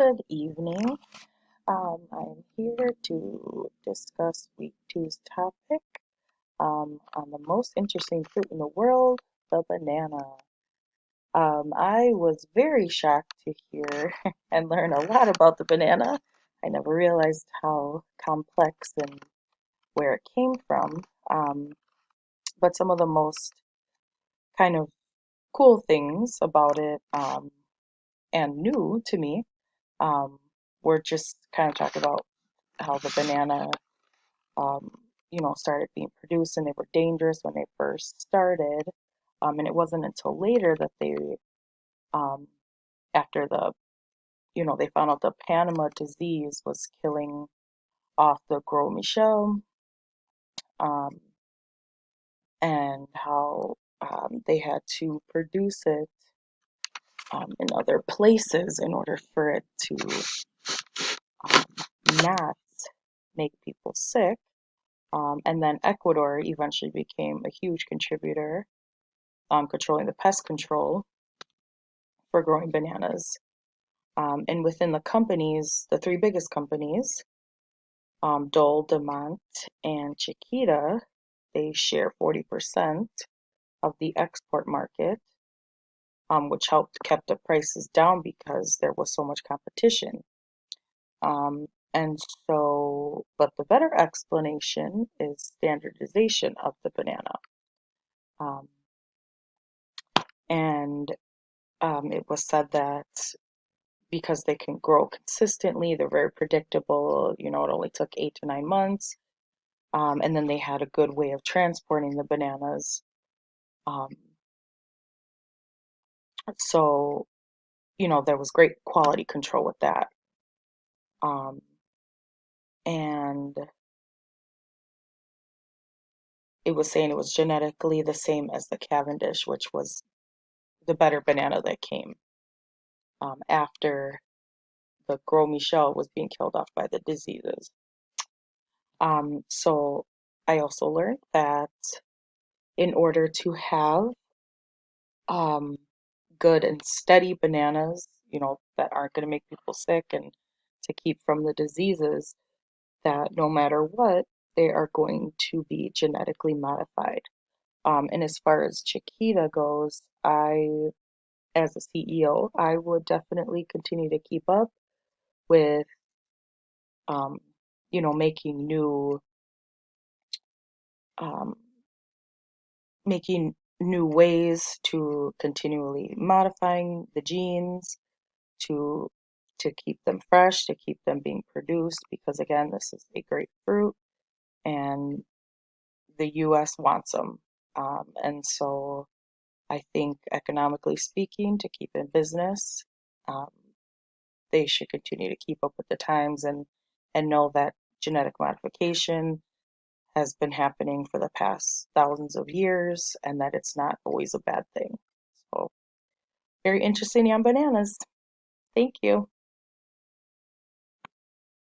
Good evening. I'm here to discuss week two's topic on the most interesting fruit in the world, the banana. I was very shocked to hear and learn a lot about the banana. I never realized how complex and where it came from. Um, but some of the most kind of cool things about it and new to me um, were just kind of talk about how the banana, um, started being produced and they were dangerous when they first started. And it wasn't until later that um, after they found out the Panama disease was killing off the Gros Michel, um, and how they had to produce it in other places in order for it to um, not make people sick. And then Ecuador eventually became a huge contributor, controlling the pest control for growing bananas. And within the companies, the three biggest companies, Dole, DeMont, and Chiquita, they share 40% of the export market, which helped kept the prices down because there was so much competition. And so, but the better explanation is standardization of the banana. Um, and it was said that because they can grow consistently, they're very predictable. It only took 8 to 9 months. And then they had a good way of transporting the bananas. Um, so, there was great quality control with that. Um, and it was saying it was genetically the same as the Cavendish, which was the better banana that came after the Gros Michel was being killed off by the diseases. So I also learned that in order to have um, good and steady bananas, that aren't going to make people sick and to keep from the diseases, that no matter what, they are going to be genetically modified. And as far as Chiquita goes, as a CEO, I would definitely continue to keep up with, um, making um, new ways to continually modifying the genes to keep them fresh, to keep them being produced, because again, this is a great fruit and the US wants them. And so I think economically speaking, to keep in business, um, they should continue to keep up with the times and know that genetic modification has been happening for the past thousands of years and that it's not always a bad thing. So very interesting on bananas. Thank you.